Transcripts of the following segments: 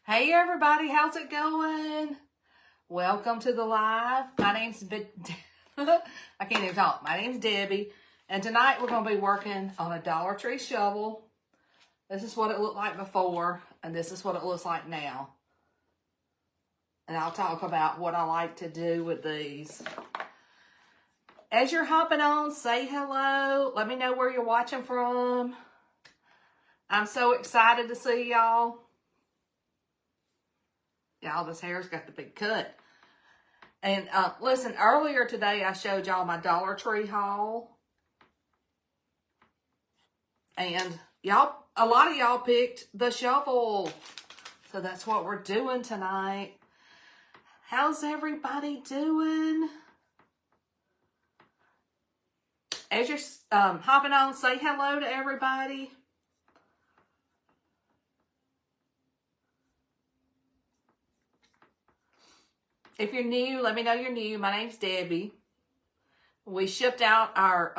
Hey everybody, how's it going? Welcome to the live. My name's I can't even talk. My name's Debbie, and tonight we're going to be working on a Dollar Tree shovel. This is what it looked like before, and this is what it looks like now. And I'll talk about what I like to do with these. As you're hopping on, say hello. Let me know where you're watching from. I'm so excited to see y'all. Y'all, this hair's got the big cut. And listen, earlier today I showed y'all my Dollar Tree haul. And y'all, a lot of y'all picked the shovel. So that's what we're doing tonight. How's everybody doing? As you're hopping on, say hello to everybody. If you're new, let me know you're new. My name's Debbie. We shipped out our,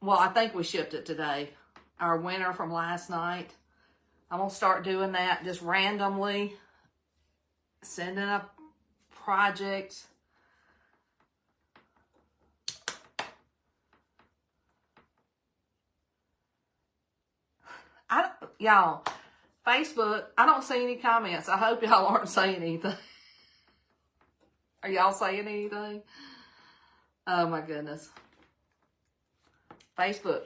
well, I think we shipped it today. Our winter from last night. I'm going to start doing that just randomly. Sending a project. Y'all, Facebook, I don't see any comments. I hope y'all aren't saying anything. Are y'all saying anything? Oh my goodness. Facebook,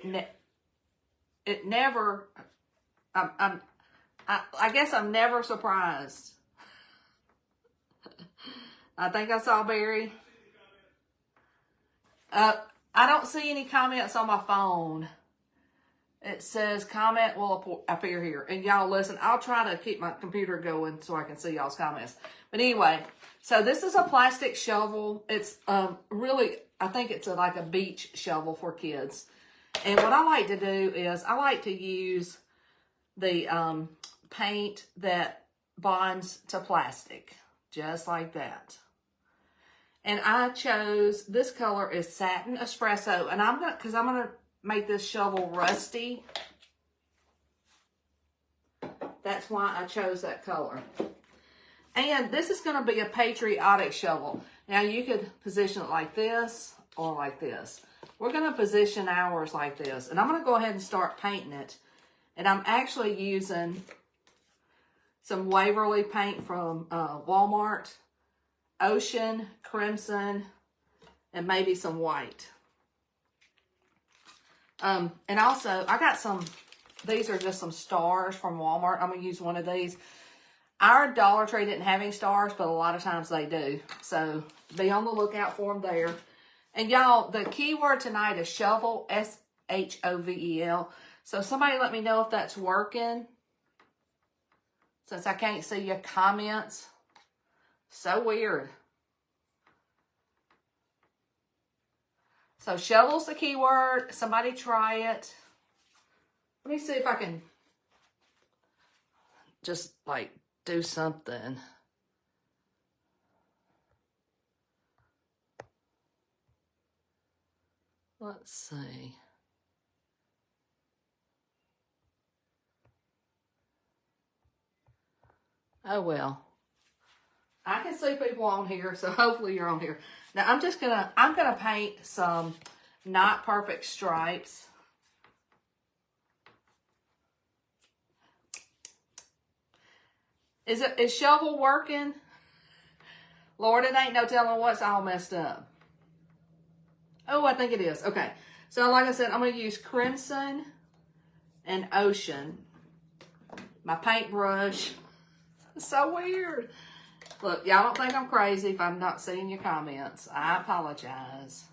it never, I guess I'm never surprised. I think I saw Barry. I don't see any comments on my phone. It says comment will appear here. And y'all listen, I'll try to keep my computer going so I can see y'all's comments. But anyway, so this is a plastic shovel. It's really, I think it's like a beach shovel for kids. And what I like to do is I like to use the paint that bonds to plastic. Just like that. And I chose, this color is Satin Espresso. And I'm going to make this shovel rusty. That's why I chose that color. And this is going to be a patriotic shovel. Now you could position it like this or like this. We're going to position ours like this. And I'm going to go ahead and start painting it. And I'm actually using some Waverly paint from Walmart. Ocean, crimson, and maybe some white. And also, I got some, these are just some stars from Walmart. I'm going to use one of these. Our Dollar Tree didn't have any stars, but a lot of times they do. So, be on the lookout for them there. And y'all, the keyword tonight is shovel, S-H-O-V-E-L. So, somebody let me know if that's working. Since I can't see your comments. So weird. So shovel's the keyword. Somebody try it. Let me see if I can just like do something. Let's see. Oh well. I can see people on here, so hopefully you're on here. Now I'm gonna paint some not perfect stripes. Is shovel working? Lord, it ain't no telling what's all messed up. Oh, I think it is. Okay. So like I said, I'm gonna use crimson and ocean. My paintbrush. It's so weird. Look, y'all don't think I'm crazy if I'm not seeing your comments. I apologize.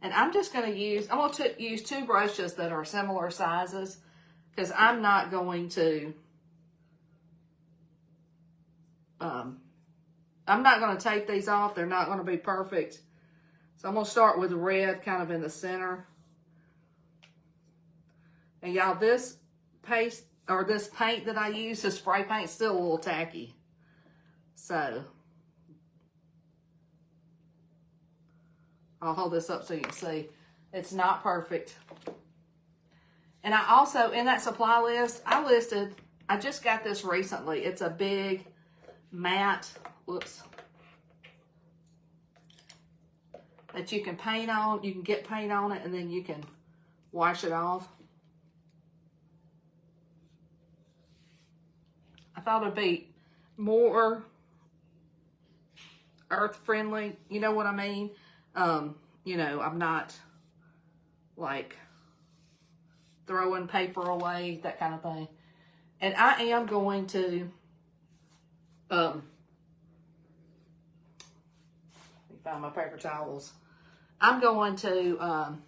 And I'm just going to use, I'm going to use two brushes that are similar sizes because I'm not going to, I'm not going to take these off. They're not going to be perfect. So I'm going to start with red kind of in the center. And y'all, this paste, or this paint that I use, this spray paint, is still a little tacky. So, I'll hold this up so you can see. It's not perfect. And I also, in that supply list, I I just got this recently. It's a big matte, whoops, that you can paint on. You can get paint on it and then you can wash it off. I thought it'd be more earth friendly. You know what I mean? You know, I'm not like throwing paper away, that kind of thing. And I am going to, let me find my paper towels. I'm going to,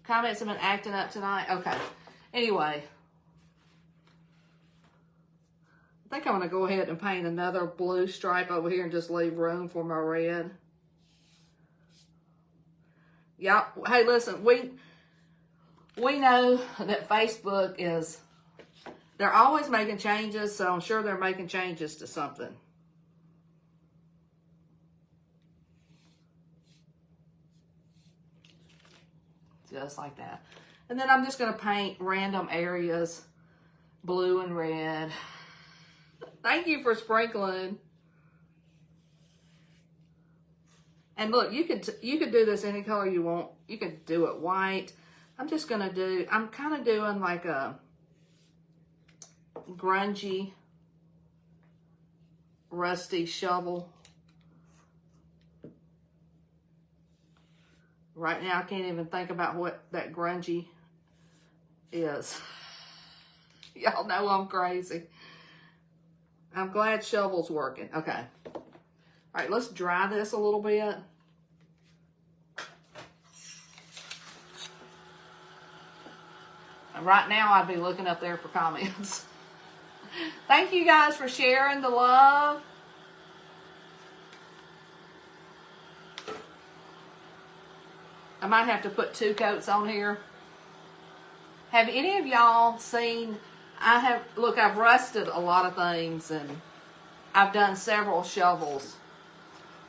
comments have been acting up tonight. Okay. Anyway, I think I'm going to go ahead and paint another blue stripe over here and just leave room for my red. Yeah. Hey, listen, we know that Facebook is, they're always making changes, so I'm sure they're making changes to something. Just like that. And then I'm just going to paint random areas blue and red. Thank you for sprinkling. And look, you could do this any color you want. You could do it white. I'm just going to do, I'm kind of doing like a grungy, rusty shovel. Right now, I can't even think about what that grungy is. Y'all know I'm crazy. I'm glad shovel's working. Okay. All right, let's dry this a little bit. And right now, I'd be looking up there for comments. Thank you guys for sharing the love. I might have to put 2 coats on here. Have any of y'all seen, look, I've rusted a lot of things and I've done several shovels.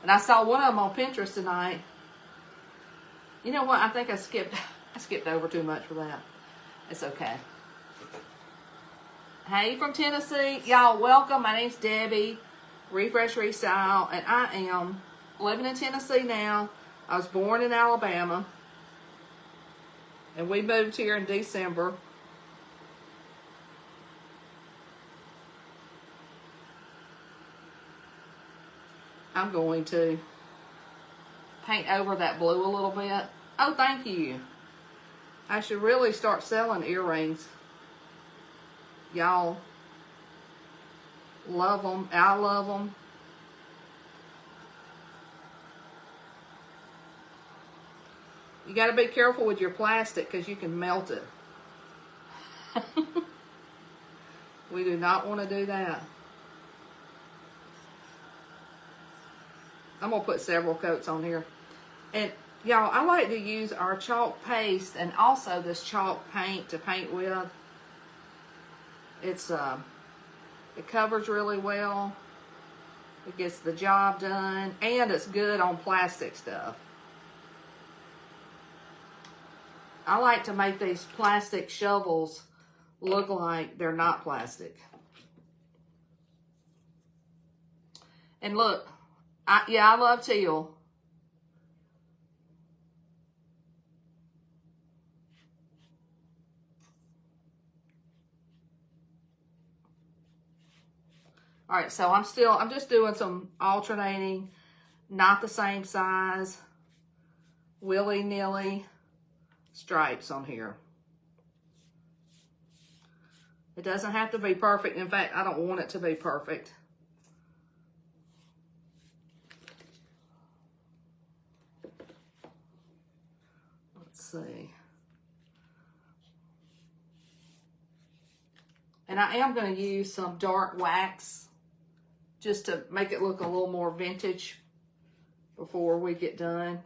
And I saw one of them on Pinterest tonight. You know what? I think I skipped over too much for that. It's okay. Hey from Tennessee. Y'all welcome. My name's Debbie. Refresh Restyle. And I am living in Tennessee now. I was born in Alabama. And we moved here in December. I'm going to paint over that blue a little bit. Oh, thank you. I should really start selling earrings. Y'all love them. I love them. You got to be careful with your plastic because you can melt it. We do not want to do that. I'm going to put several coats on here. And y'all, I like to use our chalk paste and also this chalk paint to paint with. It's it covers really well. It gets the job done. And it's good on plastic stuff. I like to make these plastic shovels look like they're not plastic. And look, I love teal. All right, so I'm just doing some alternating, not the same size, willy-nilly stripes on here. It doesn't have to be perfect. In fact, I don't want it to be perfect. Let's see. And I am going to use some dark wax just to make it look a little more vintage before we get done.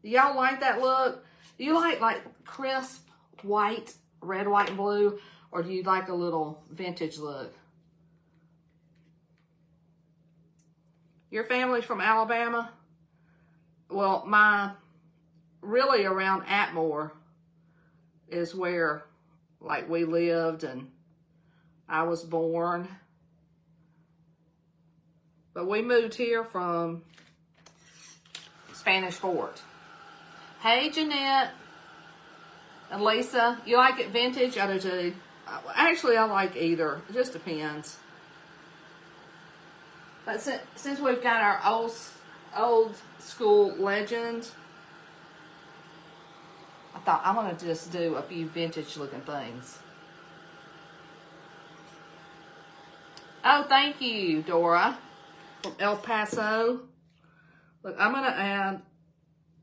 Do y'all like that look? Do you like crisp white, red, white, and blue? Or do you like a little vintage look? Your family's from Alabama? Well, really around Atmore is where, like we lived and I was born. But we moved here from Spanish Fort. Hey, Jeanette and Lisa, you like it vintage? I do too. Actually, I like either. It just depends. But since we've got our old school legend, I thought I'm going to just do a few vintage looking things. Oh, thank you, Dora from El Paso. Look, I'm going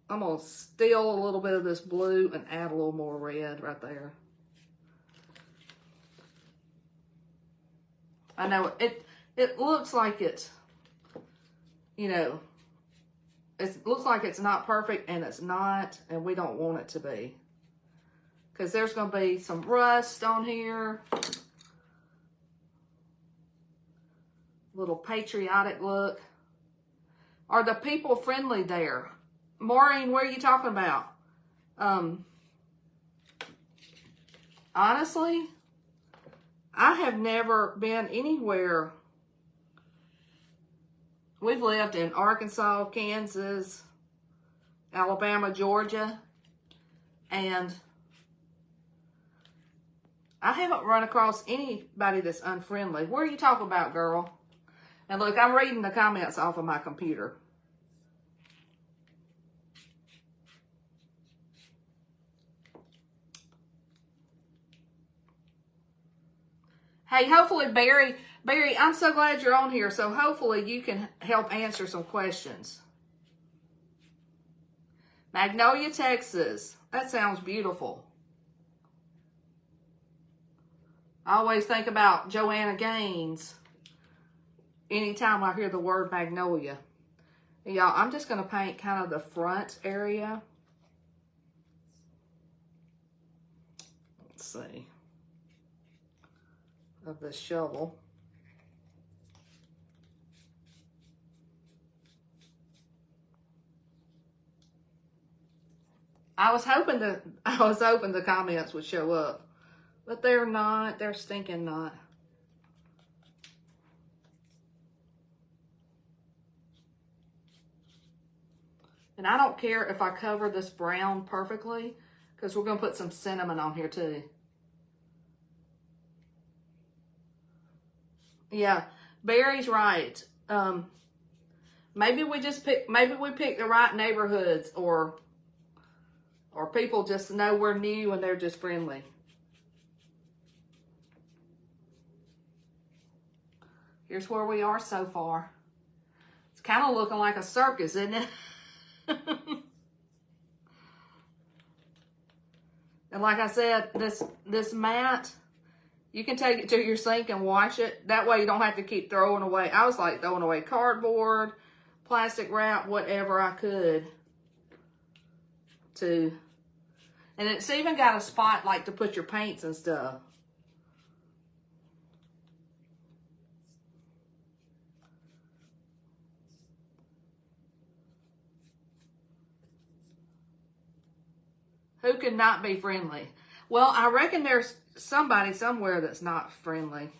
to steal a little bit of this blue and add a little more red right there. I know it looks like it's, you know, it looks like it's not perfect, and it's not, and we don't want it to be. Because there's going to be some rust on here. Little patriotic look. Are the people friendly there? Maureen, what are you talking about? Honestly, I have never been anywhere. We've lived in Arkansas, Kansas, Alabama, Georgia, and I haven't run across anybody that's unfriendly. What are you talking about, girl? And look, I'm reading the comments off of my computer. Hey, hopefully, Barry, I'm so glad you're on here. So hopefully you can help answer some questions. Magnolia, Texas. That sounds beautiful. I always think about Joanna Gaines anytime I hear the word magnolia. Y'all, I'm just going to paint kind of the front area. Let's see. Of this shovel. I was hoping the comments would show up, but they're not. They're stinking not. And I don't care if I cover this brown perfectly, because we're going to put some cinnamon on here too. Yeah, Barry's right. Maybe we pick the right neighborhoods, or people just know we're new and they're just friendly. Here's where we are so far. It's kind of looking like a circus, isn't it? And like I said, this mat, you can take it to your sink and wash it. That way you don't have to keep throwing away. I was like throwing away cardboard, plastic wrap, whatever I could to. And it's even got a spot like to put your paints and stuff. Who could not be friendly? Well, I reckon there's somebody somewhere that's not friendly.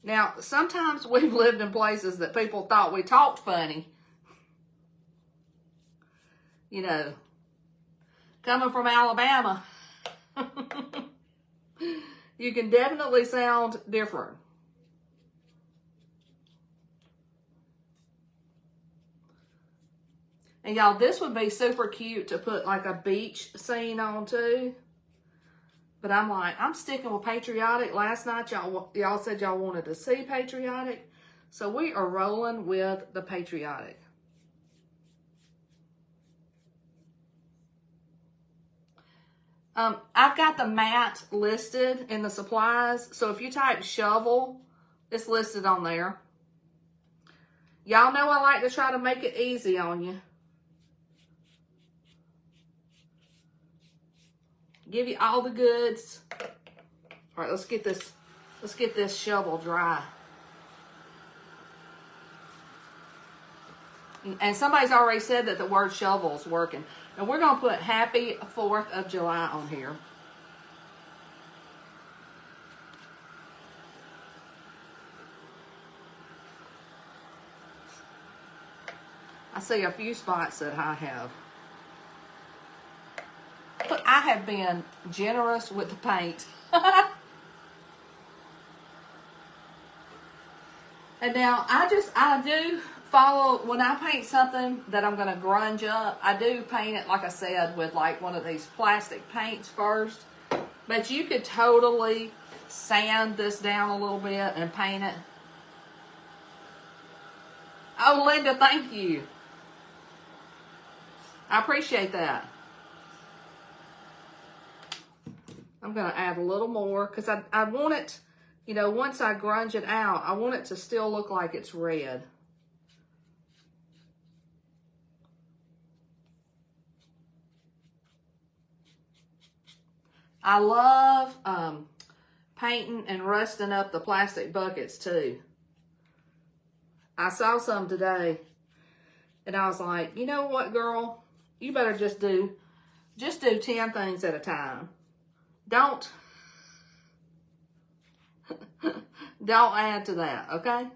Now, sometimes we've lived in places that people thought we talked funny. You know, coming from Alabama, you can definitely sound different. And y'all, this would be super cute to put like a beach scene on too. But I'm like, I'm sticking with patriotic. Last night, y'all said y'all wanted to see patriotic. So we are rolling with the patriotic. I've got the mat listed in the supplies. So if you type shovel, it's listed on there. Y'all know I like to try to make it easy on you. Give you all the goods. All right, let's get this shovel dry. And somebody's already said that the word shovel's working. And we're going to put Happy 4th of July on here. I see a few spots that I have. But I have been generous with the paint. And now I do follow, when I paint something that I'm going to grunge up, I do paint it, like I said, with like one of these plastic paints first. But you could totally sand this down a little bit and paint it. Oh, Linda, thank you. I appreciate that. I'm going to add a little more because I want it, you know, once I grunge it out, I want it to still look like it's red. I love painting and rusting up the plastic buckets too. I saw some today and I was like, you know what, girl? You better just do 10 things at a time. Don't add to that, okay?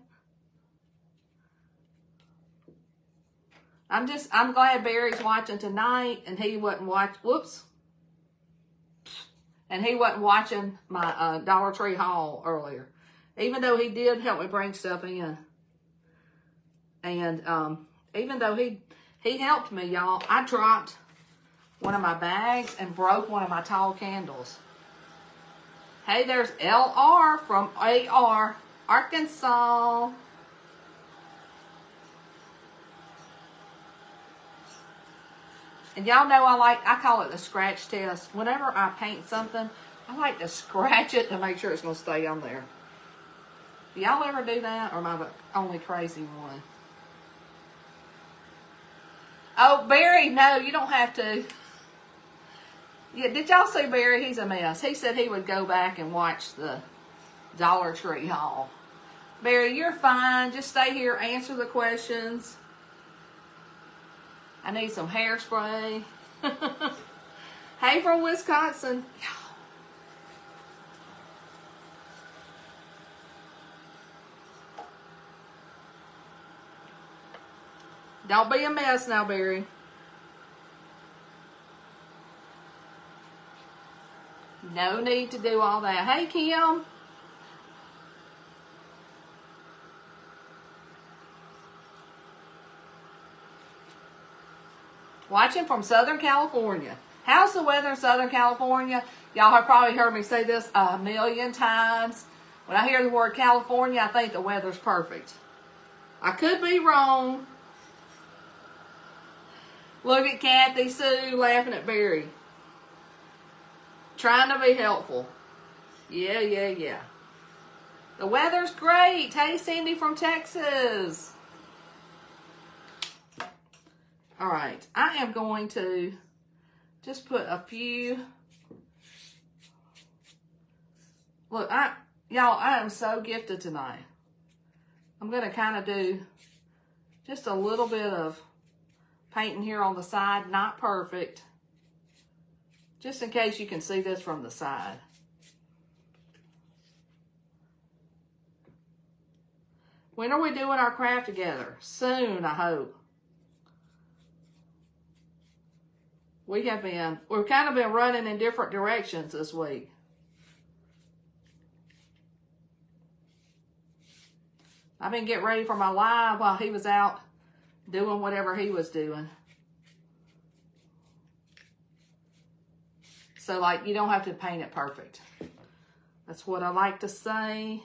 I'm glad Barry's watching tonight and he wasn't and he wasn't watching my Dollar Tree haul earlier. Even though he did help me bring stuff in. And even though he helped me, y'all, I dropped one of my bags and broke one of my tall candles. Hey, there's LR from AR, Arkansas. And y'all know I call it the scratch test. Whenever I paint something, I like to scratch it to make sure it's going to stay on there. Do y'all ever do that, or am I the only crazy one? Oh, Barry, no, you don't have to. Yeah, did y'all see Barry? He's a mess. He said he would go back and watch the Dollar Tree haul. Barry, you're fine. Just stay here, answer the questions. I need some hairspray. Hey, from Wisconsin. Don't be a mess now, Barry. No need to do all that. Hey, Kim. Watching from Southern California. How's the weather in Southern California? Y'all have probably heard me say this a million times. When I hear the word California, I think the weather's perfect. I could be wrong. Look at Kathy Sue laughing at Barry. Trying to be helpful. Yeah. The weather's great. Hey, Cindy from Texas. All right. I am going to just put a few. Look, y'all, I am so gifted tonight. I'm going to kind of do just a little bit of painting here on the side. Not perfect. Just in case you can see this from the side. When are we doing our craft together? Soon, I hope. We've kind of been running in different directions this week. I've been getting ready for my live while he was out doing whatever he was doing. So, like, you don't have to paint it perfect. That's what I like to say. You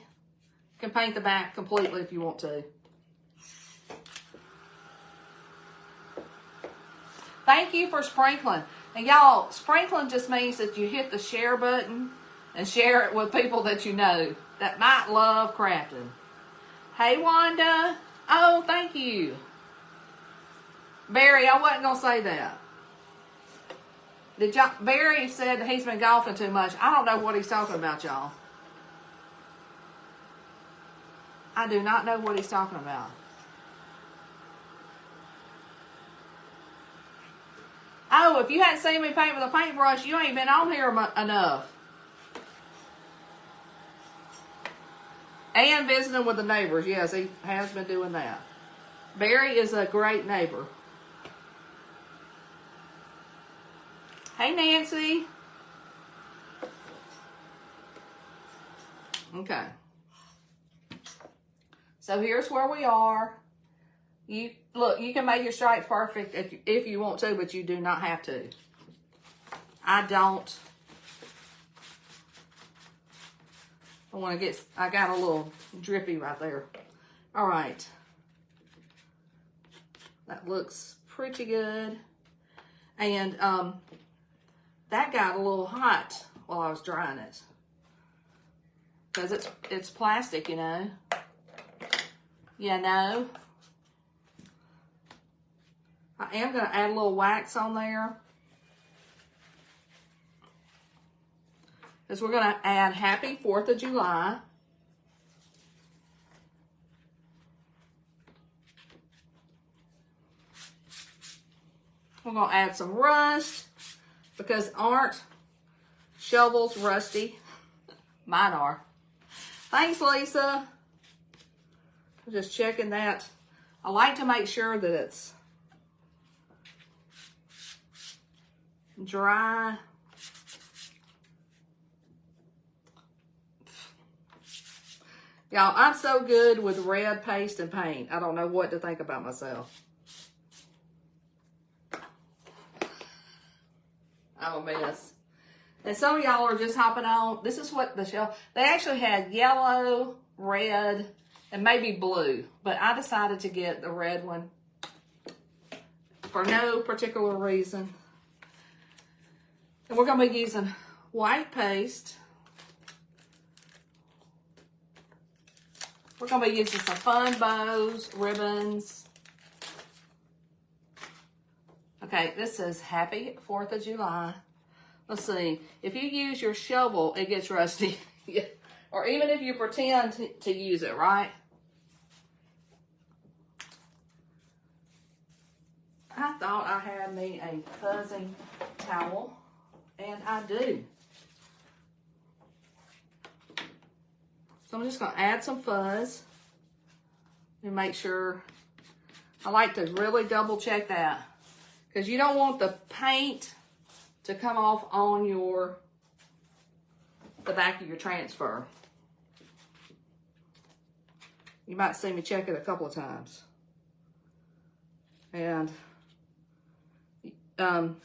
can paint the back completely if you want to. Thank you for sprinkling. And y'all, sprinkling just means that you hit the share button and share it with people that you know that might love crafting. Hey, Wanda. Oh, thank you. Barry, I wasn't going to say that. Barry said that he's been golfing too much. I don't know what he's talking about, y'all. I do not know what he's talking about. Oh, if you hadn't seen me paint with a paintbrush, you ain't been on here enough. And visiting with the neighbors. Yes, he has been doing that. Barry is a great neighbor. Hey, Nancy. Okay. So here's where we are. You look, you can make your stripes perfect if you want to, but you do not have to. I don't. I got a little drippy right there. All right. That looks pretty good. And that got a little hot while I was drying it. Because it's plastic, you know. You know. I am going to add a little wax on there. Because we're going to add Happy 4th of July. We're going to add some rust. Because aren't shovels rusty? Mine are. Thanks, Lisa. I'm just checking that. I like to make sure that it's dry. Y'all, I'm so good with red paste and paint. I don't know what to think about myself. I'm a mess. And some of y'all are just hopping on. This is what the shelf, they actually had yellow, red, and maybe blue. But I decided to get the red one for no particular reason. And we're going to be using white paste. We're going to be using some fun bows, ribbons. Okay, this says Happy 4th of July. Let's see. If you use your shovel, it gets rusty. Or even if you pretend to use it, right? I thought I had me a fuzzing towel, and I do. So I'm just going to add some fuzz and make sure. I like to really double check that because you don't want the paint to come off on the back of your transfer. You might see me check it a couple of times. And I'm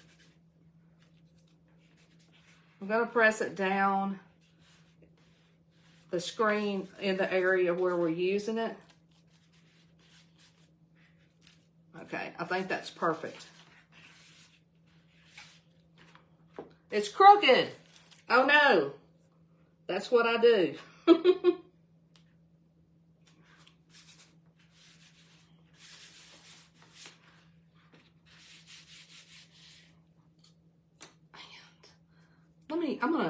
going to press it down the screen in the area where we're using it. Okay, I think that's perfect. It's crooked. Oh no. That's what I do. I'm going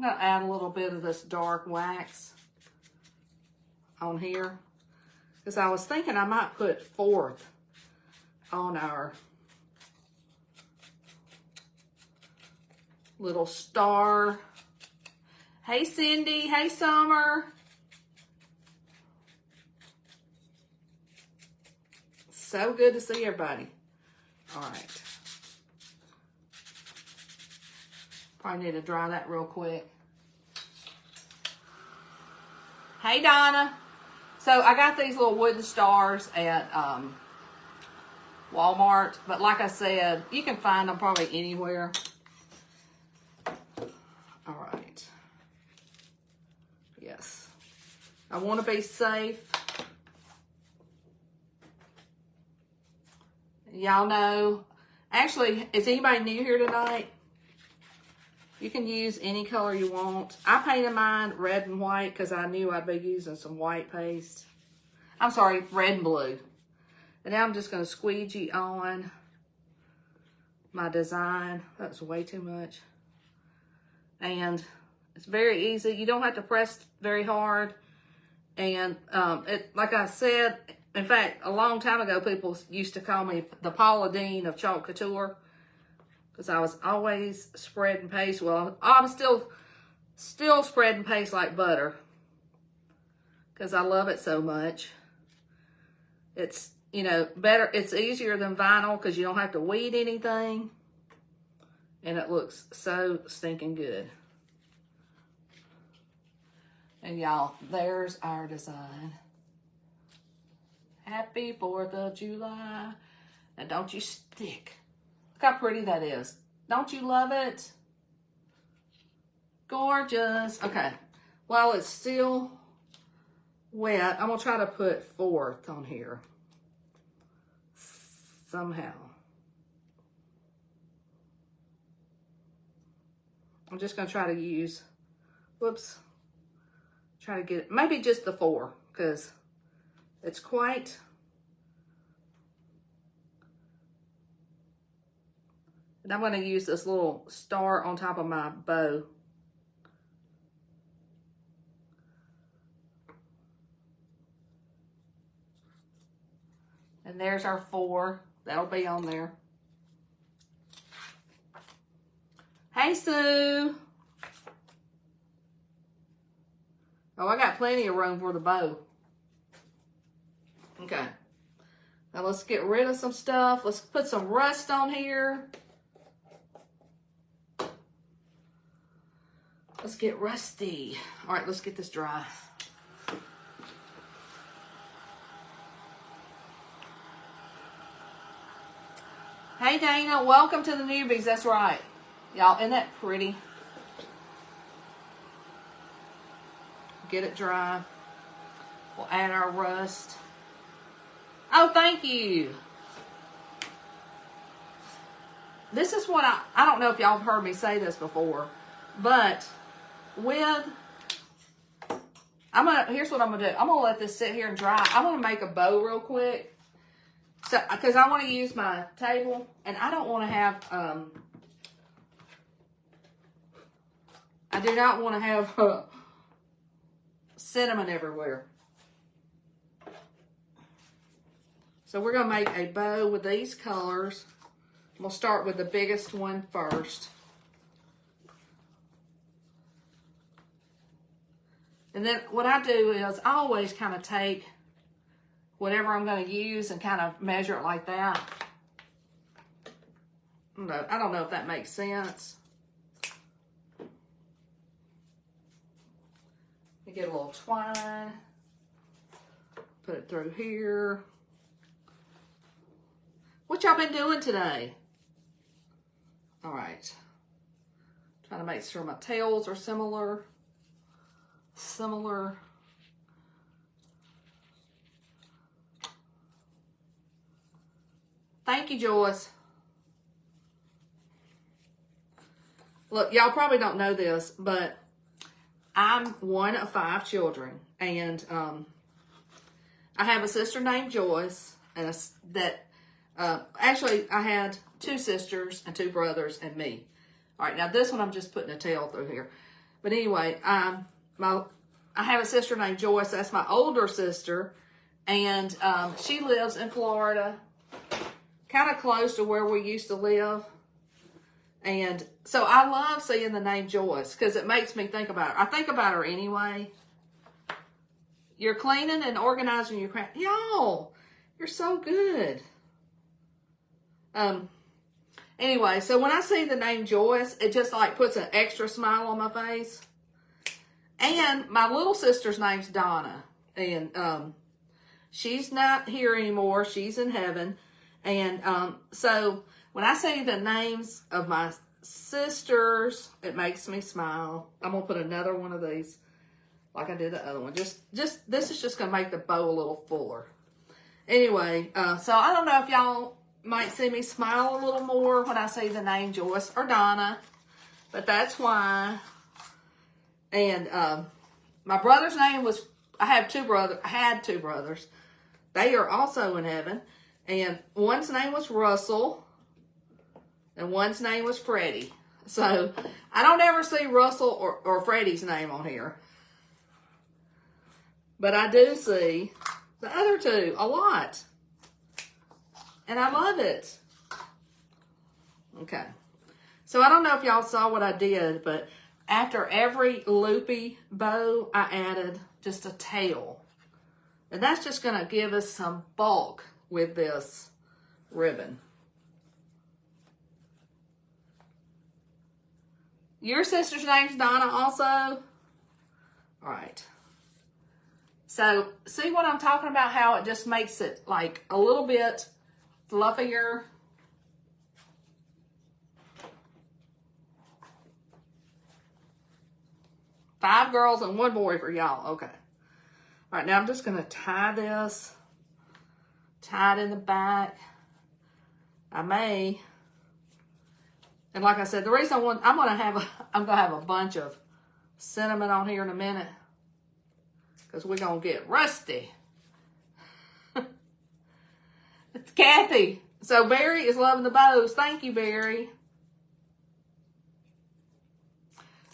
to add a little bit of this dark wax on here because I was thinking I might put 4th on our little star. Hey Cindy, hey Summer. So good to see everybody. All right. Probably need to dry that real quick. Hey, Donna. So I got these little wooden stars at Walmart. But like I said, you can find them probably anywhere. All right. Yes. I want to be safe. Y'all know. Actually, is anybody new here tonight? You can use any color you want. I painted mine red and white because I knew I'd be using some white paste. I'm sorry, red and blue. And now I'm just going to squeegee on my design. That's way too much. And It's very easy. You don't have to press very hard. And like I said, in fact, a long time ago, people used to call me the Paula Deen of Chalk Couture because I was always spreading paste. Well, I'm still spreading paste like butter because I love it so much. It's, you know, better. It's easier than vinyl because you don't have to weed anything. And it looks so stinking good. And y'all, there's our design. Happy 4th of July. Now don't you stick. Look how pretty that is. Don't you love it? Gorgeous. Okay. While it's still wet, I'm going to try to put 4th on here. Somehow. I'm just going to try to use, whoops, try to get it, maybe just the 4, because it's quite, and I'm going to use this little star on top of my bow. And there's our 4. That'll be on there. Hey, Sue. Oh, I got plenty of room for the bow. Okay. Now let's get rid of some stuff. Let's put some rust on here. Let's get rusty. All right, let's get this dry. Hey, Dana. Welcome to the newbies. That's right. Y'all, isn't that pretty? Get it dry. We'll add our rust. Oh, thank you. This is what I don't know if y'all have heard me say this before, but with, here's what I'm gonna do. I'm gonna let this sit here and dry. I'm gonna make a bow real quick. So, because I want to use my table, and I don't want to have, I do not want to have cinnamon everywhere. So we're going to make a bow with these colors. We'll start with the biggest one first. And then what I do is I always kind of take whatever I'm going to use and kind of measure it like that. I don't know if that makes sense. Get a little twine, put it through here. What y'all been doing today? All right. Trying to make sure my tails are similar. Thank you, Joyce. Look, y'all probably don't know this, but I'm one of 5 children, and I have a sister named Joyce, and actually I had 2 sisters and 2 brothers and me. All right, now this one I'm just putting a tail through here. But anyway, I have a sister named Joyce. That's my older sister, and she lives in Florida, kind of close to where we used to live. And so I love seeing the name Joyce because it makes me think about her. I think about her anyway. You're cleaning and organizing your craft. Y'all, you're so good. Anyway, so when I see the name Joyce, it just like puts an extra smile on my face. And my little sister's name's Donna. And she's not here anymore. She's in heaven. And so when I say the names of my sisters, it makes me smile. I'm going to put another one of these like I did the other one. This is just going to make the bow a little fuller. Anyway, so I don't know if y'all might see me smile a little more when I say the name Joyce or Donna, but that's why. And my brother's name was, I had 2 brothers. They are also in heaven. And one's name was Russell, and one's name was Freddie. So I don't ever see Russell or Freddie's name on here. But I do see the other two a lot. And I love it. Okay. So I don't know if y'all saw what I did, but after every loopy bow, I added just a tail. And that's just going to give us some bulk with this ribbon. Your sister's name's Donna also? All right. So, see what I'm talking about? How it just makes it like a little bit fluffier. Five girls and one boy for y'all. Okay. All right, now I'm just going to tie this. Tie it in the back. I may. And like I said, the reason I'm going to have a bunch of cinnamon on here in a minute. Because we're going to get rusty. It's Kathy. So Barry is loving the bows. Thank you, Barry.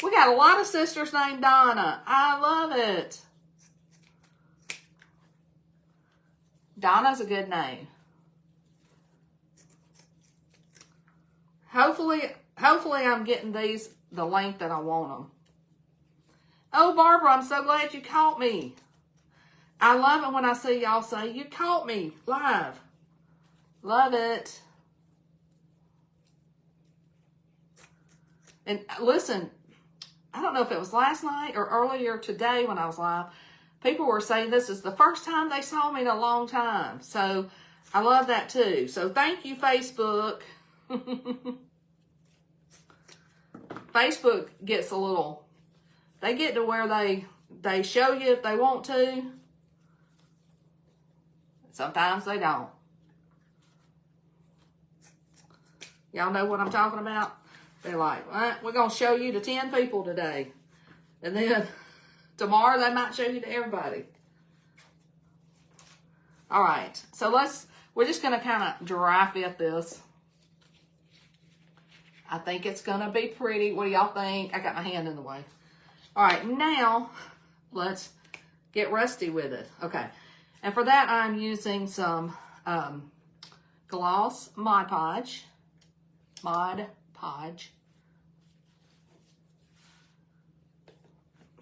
We got a lot of sisters named Donna. I love it. Donna's a good name. Hopefully I'm getting these the length that I want them. Oh, Barbara, I'm so glad you caught me. I love it when I see y'all say, you caught me live. Love it. And listen, I don't know if it was last night or earlier today when I was live, people were saying this is the first time they saw me in a long time. So I love that too. So thank you, Facebook. Facebook gets a little, they get to where they show you if they want to. Sometimes they don't. Y'all know what I'm talking about? They're like, well, we're going to show you to 10 people today. And then tomorrow they might show you to everybody. All right. So we're just going to kind of dry fit this. I think it's going to be pretty. What do y'all think? I got my hand in the way. All right. Now, let's get rusty with it. Okay. And for that, I'm using some gloss Mod Podge. I'm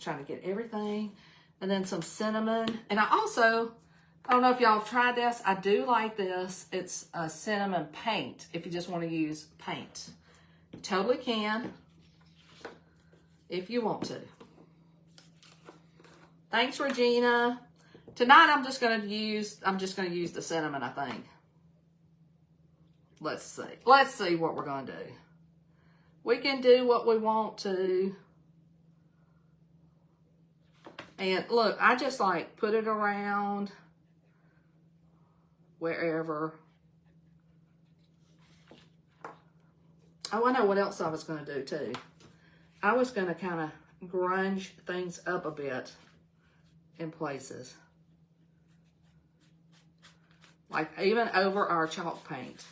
trying to get everything. And then some cinnamon. And I don't know if y'all have tried this. I do like this. It's a cinnamon paint if you just want to use paint. You totally can if you want to. Thanks, Regina. Tonight I'm just gonna use the cinnamon, I think. Let's see. Let's see what we're gonna do. We can do what we want to. And look, I just like put it around wherever. Oh, I know what else I was going to do too. I was going to kind of grunge things up a bit in places. Like even over our chalk paste.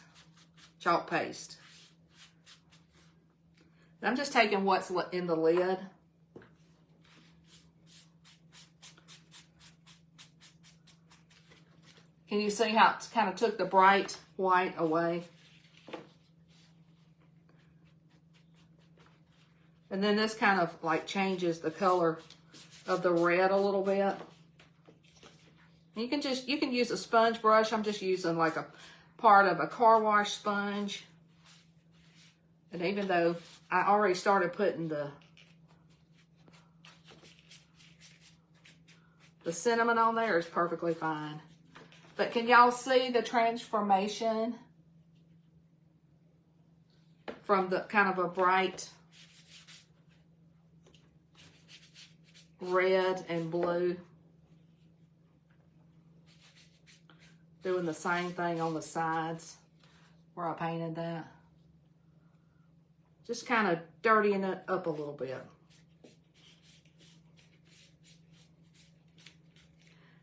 And I'm just taking what's in the lid. Can you see how it's kind of took the bright white away? And then this kind of like changes the color of the red a little bit. You can use a sponge brush. I'm just using like a part of a car wash sponge. And even though I already started putting the cinnamon on there, it's perfectly fine. But can y'all see the transformation from the kind of a bright red and blue? Doing the same thing on the sides where I painted that. Just kind of dirtying it up a little bit.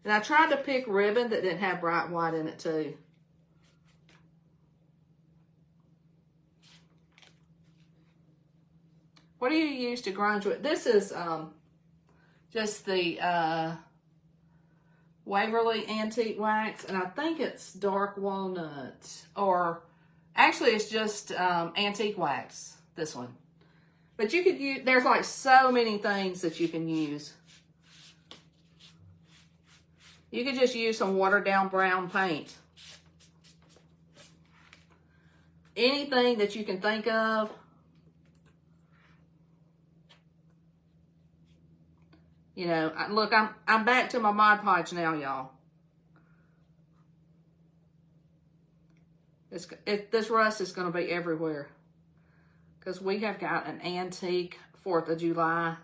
And I tried to pick ribbon that didn't have bright white in it too. use to grunge with. This is just the Waverly Antique Wax, and I think it's dark walnut, or actually it's just antique wax, this one. But you could use, there's like so many things that you can use. You could just use some watered down brown paint. Anything that you can think of. You know, look, I'm back to my Mod Podge now, y'all. This rust is going to be everywhere. Because we have got an antique 4th of July.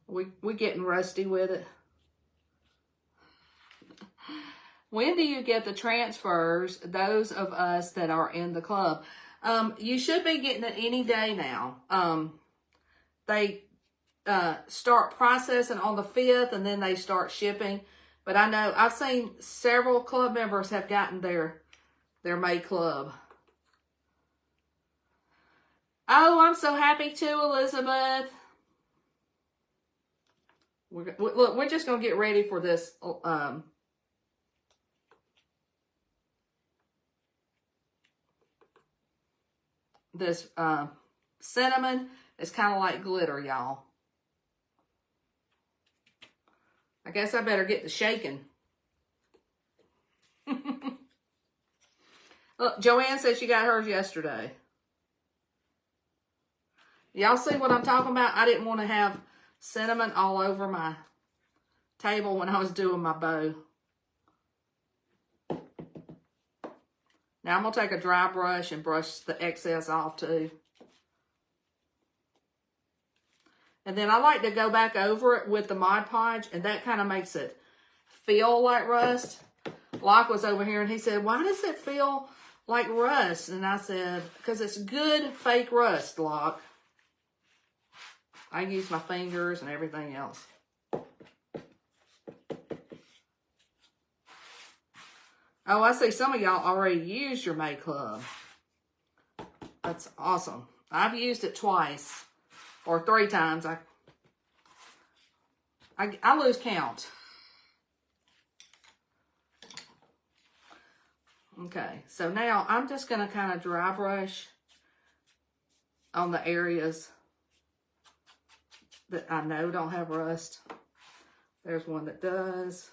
We getting rusty with it. When do you get the transfers, those of us that are in the club? You should be getting it any day now. They start processing on the 5th, and then they start shipping. But I know I've seen several club members have gotten their May Club. Oh, I'm so happy too, Elizabeth. Look, we're just going to get ready for this. This cinnamon is kind of like glitter, y'all. I guess I better get the shaking. Look, Joanne said she got hers yesterday. Y'all see what I'm talking about? I didn't want to have cinnamon all over my table when I was doing my bow. Now I'm going to take a dry brush and brush the excess off too. And then I like to go back over it with the Mod Podge, and that kind of makes it feel like rust. Locke was over here and he said, why does it feel like rust? And I said, because it's good fake rust, Locke. I can use my fingers and everything else. Oh, I see some of y'all already used your May Club. That's awesome. I've used it twice or 3 times. I lose count. Okay, so now I'm just going to kind of dry brush on the areas that I know don't have rust. There's one that does.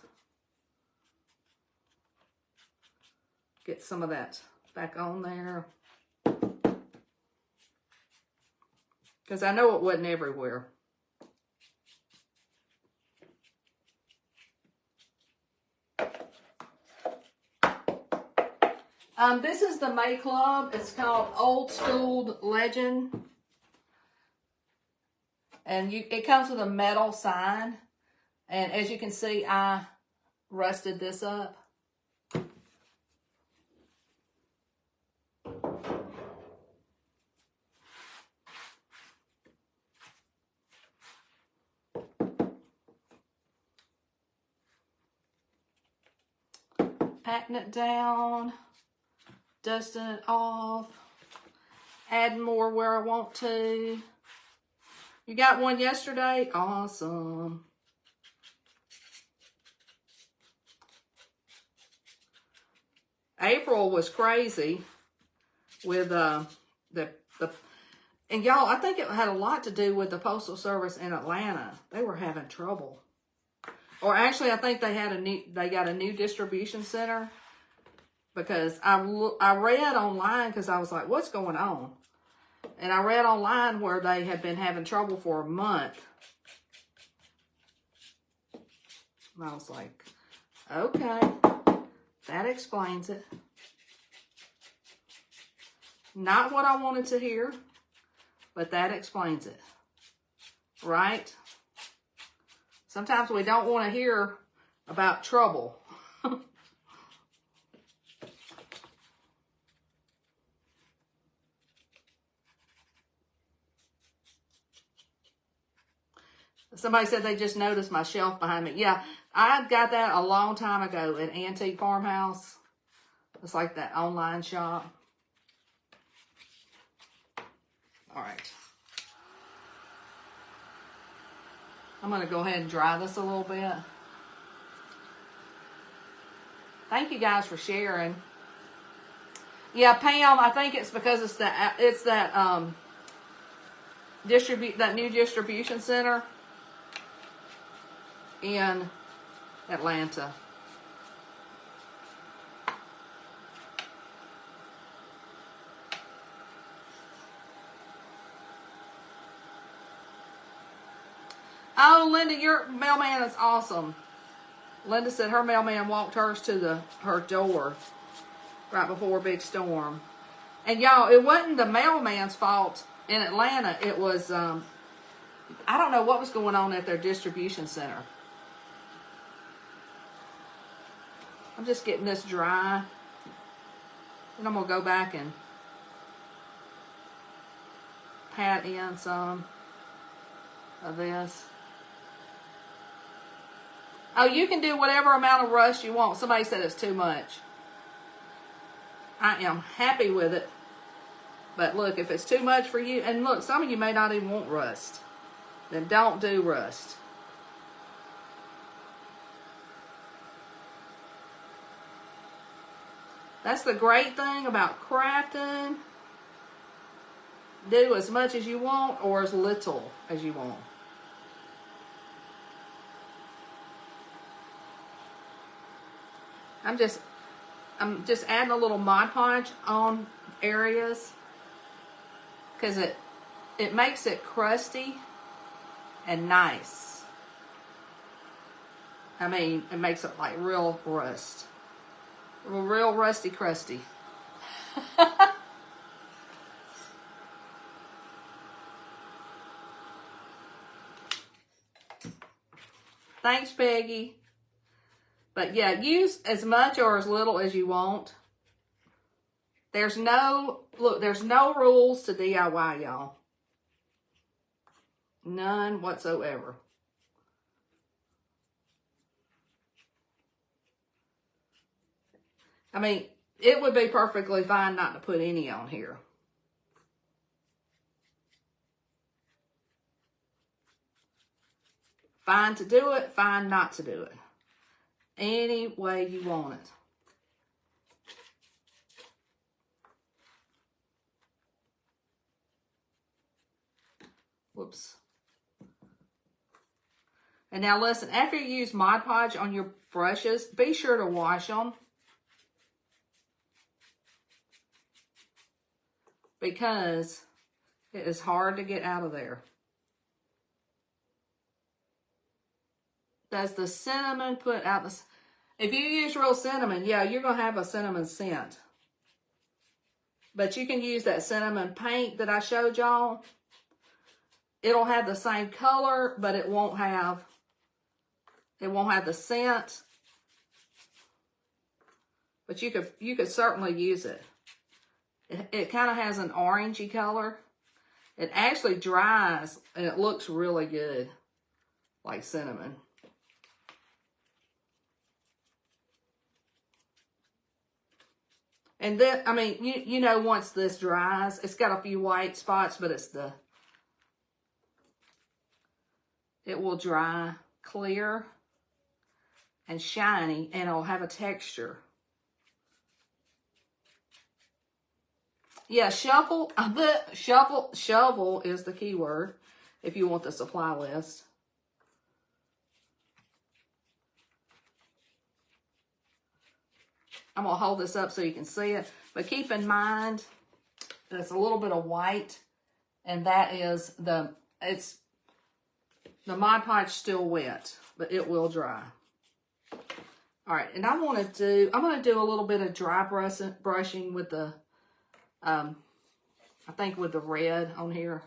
Get some of that back on there. Because I know it wasn't everywhere. This is the May Club. It's called Old School Legend. And it comes with a metal sign. And as you can see, I rusted this up. Patting it down, dusting it off, adding more where I want to. You got one yesterday? Awesome. April was crazy with and y'all, I think it had a lot to do with the Postal Service in Atlanta. They were having trouble. Or actually, I think they got a new distribution center, because I read online, because I was like, what's going on? And I read online where they had been having trouble for a month. And I was like, okay, that explains it. Not what I wanted to hear, but that explains it, right? Sometimes we don't want to hear about trouble. Somebody said they just noticed my shelf behind me. Yeah, I got that a long time ago at Antique Farmhouse. It's like that online shop. I'm going to go ahead and dry this a little bit. Thank you guys for sharing. Yeah, Pam, I think it's because it's that new distribution center in Atlanta. Oh, Linda, your mailman is awesome. Linda said her mailman walked hers to her door right before a big storm. And y'all, it wasn't the mailman's fault in Atlanta. It was, I don't know what was going on at their distribution center. I'm just getting this dry. And I'm going to go back and pat in some of this. Oh, you can do whatever amount of rust you want. Somebody said it's too much. I am happy with it. But look, if it's too much for you, and look, some of you may not even want rust, then don't do rust. That's the great thing about crafting. Do as much as you want or as little as you want. I'm just adding a little Mod Podge on areas because it makes it crusty and nice. I mean, it makes it like real rust. Real rusty crusty. Thanks, Peggy. But yeah, use as much or as little as you want. There's no rules to DIY, y'all. None whatsoever. I mean, it would be perfectly fine not to put any on here. Fine to do it, fine not to do it. Any way you want it. Whoops. And now listen, after you use Mod Podge on your brushes, be sure to wash them. Because it is hard to get out of there. Does the cinnamon put out the... If you use real cinnamon, yeah, you're going to have a cinnamon scent. But you can use that cinnamon paint that I showed y'all. It'll have the same color, but it won't have the scent. But you could certainly use it. It kind of has an orangey color. It actually dries and it looks really good, like cinnamon. And then, I mean, you know, once this dries, it's got a few white spots, but it will dry clear and shiny, and it'll have a texture. Yeah, shovel is the key word if you want the supply list. I'm going to hold this up so you can see it. But keep in mind, there's a little bit of white, and that is the Mod Podge still wet, but it will dry. All right, and I'm going to do a little bit of dry brushing with the, I think with the red on here.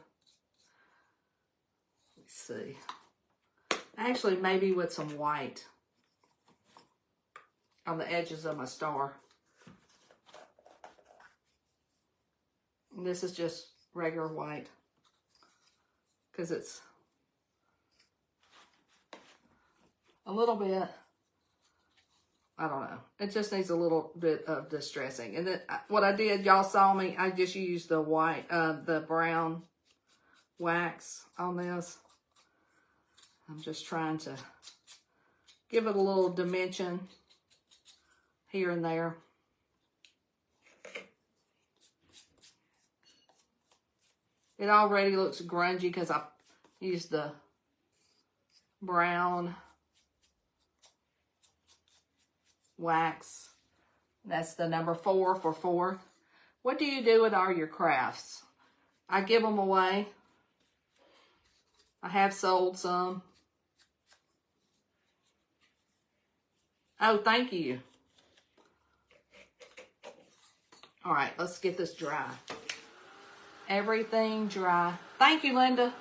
Let's see. Actually, maybe with some white on the edges of my star. And this is just regular white because it's a little bit, I don't know. It just needs a little bit of distressing. And then what I did, y'all saw me, I just used the white, the brown wax on this. I'm just trying to give it a little dimension here and there. It already looks grungy because I used the brown wax. That's the number 4 for 4th. What do you do with all your crafts? I give them away. I have sold some. Oh, thank you. All right, let's get this dry. Everything dry. Thank you, Linda.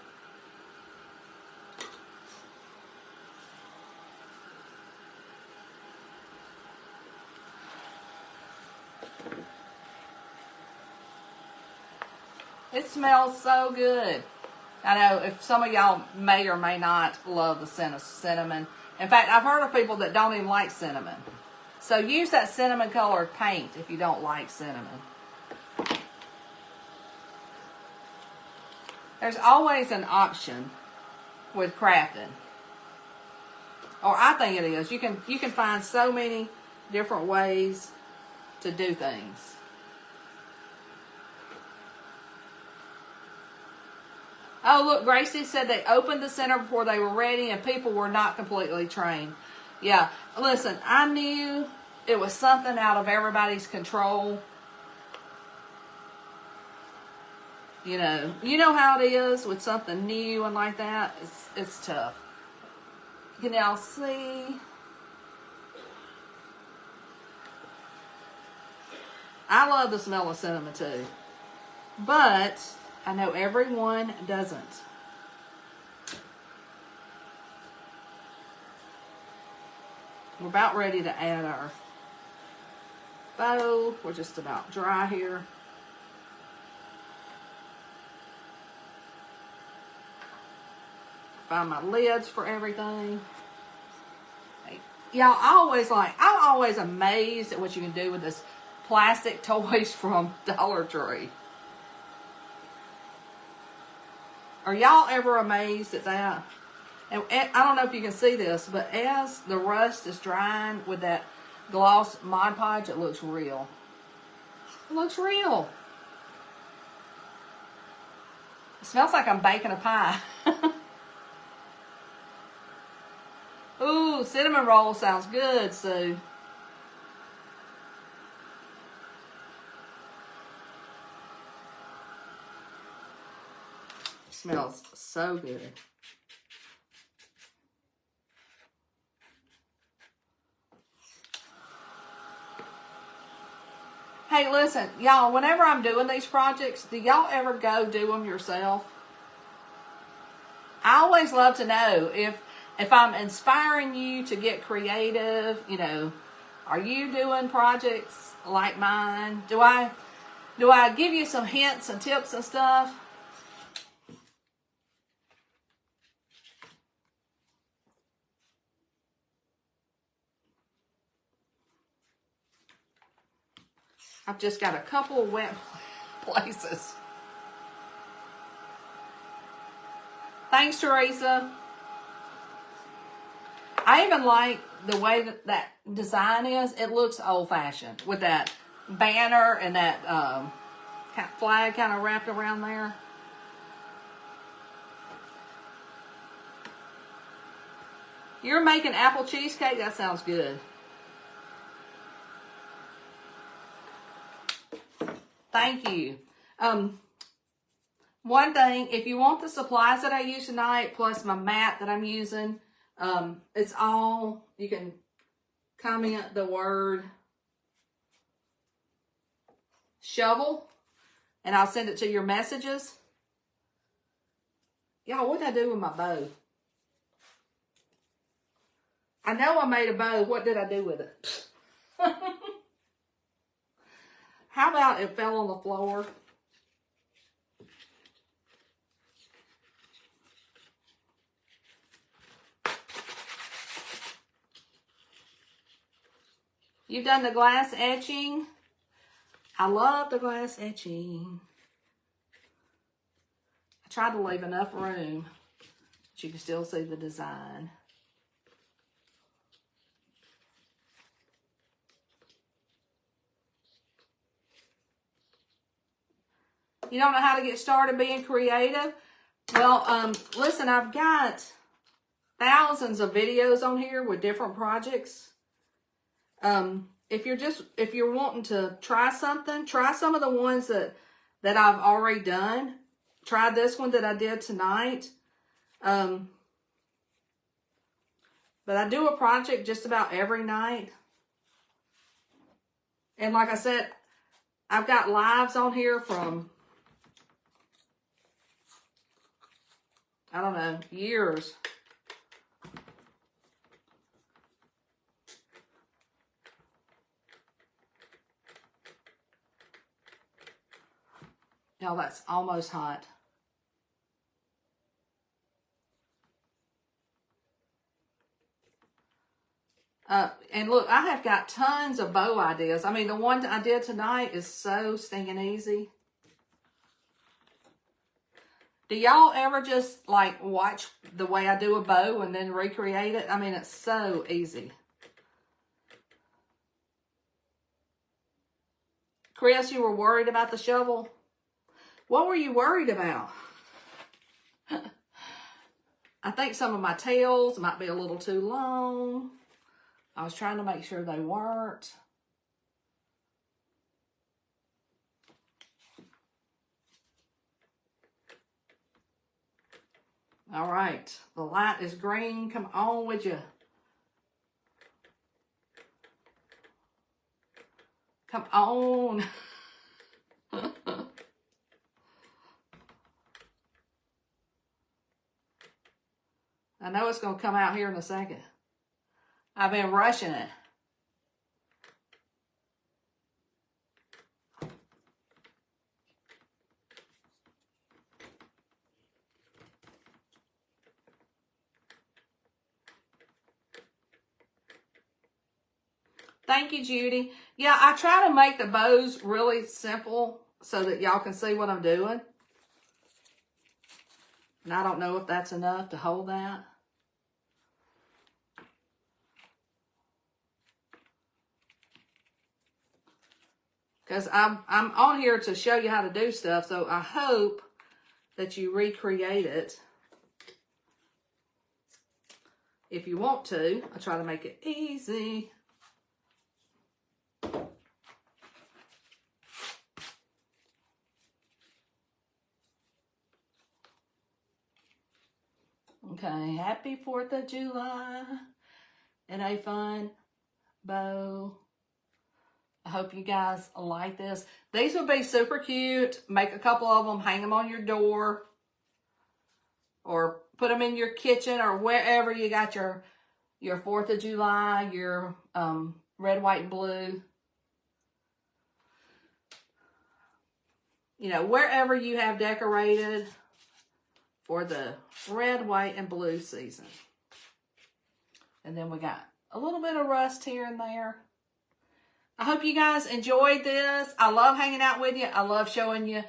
It smells so good. I know if some of y'all may or may not love the scent of cinnamon. In fact, I've heard of people that don't even like cinnamon. So use that cinnamon colored paint if you don't like cinnamon. There's always an option with crafting. Or I think it is. You can find so many different ways to do things. Oh, look, Gracie said they opened the center before they were ready and people were not completely trained. Yeah, listen, I knew it was something out of everybody's control. You know how it is with something new and like that. It's tough. Can y'all see? I love the smell of cinnamon too. But I know everyone doesn't. We're about ready to add our bow. We're just about dry here. Find my lids for everything. Y'all, I'm always amazed at what you can do with this plastic toys from Dollar Tree. Are y'all ever amazed at that? And I don't know if you can see this, but as the rust is drying with that gloss Mod Podge, it looks real. It looks real. It smells like I'm baking a pie. Ooh, cinnamon roll sounds good, Sue. Smells so good. Hey, listen, y'all, whenever I'm doing these projects, do y'all ever go do them yourself? I always love to know if I'm inspiring you to get creative, are you doing projects like mine? Do I give you some hints and tips and stuff? I've just got a couple of wet places. Thanks, Teresa. I even like the way that design is. It looks old-fashioned with that banner and that flag kind of wrapped around there. You're making apple cheesecake? That sounds good. Thank you. One thing, if you want the supplies that I use tonight, plus my mat that I'm using, it's all, you can comment the word shovel, and I'll send it to your messages. Y'all, what did I do with my bow? I know I made a bow. What did I do with it? How about it fell on the floor? You've done the glass etching. I love the glass etching. I tried to leave enough room. But you can still see the design. You don't know how to get started being creative? Well, listen, I've got thousands of videos on here with different projects. If you're wanting to try something, try some of the ones that I've already done. Try this one that I did tonight. But I do a project just about every night. And like I said, I've got lives on here from, I don't know, years. Y'all, that's almost hot. And look, I have got tons of bow ideas. I mean, the one I did tonight is so stinking easy. Do y'all ever just like watch the way I do a bow and then recreate it? I mean, it's so easy. Chris, you were worried about the shovel? What were you worried about? I think some of my tails might be a little too long. I was trying to make sure they weren't. All right, the light is green. Come on with you. Come on. I know it's going to come out here in a second. I've been rushing it. Thank you, Judy. Yeah, I try to make the bows really simple so that y'all can see what I'm doing. And I don't know if that's enough to hold that. Because I'm on here to show you how to do stuff, so I hope that you recreate it. If you want to, I try to make it easy. Okay, happy 4th of July and a fun bow. I hope you guys like this. These would be super cute. Make a couple of them, hang them on your door, or put them in your kitchen, or wherever you got your 4th of July, your red, white, and blue. You know, wherever you have decorated for the red, white, and blue season. And then we got a little bit of rust here and there. I hope you guys enjoyed this. I love hanging out with you. I love showing you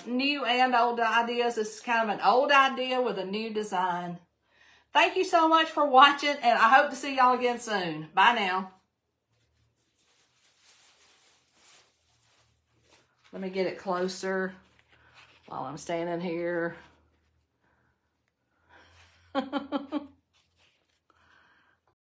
new and old ideas. This is kind of an old idea with a new design. Thank you so much for watching, and I hope to see y'all again soon. Bye now. Let me get it closer while I'm standing here.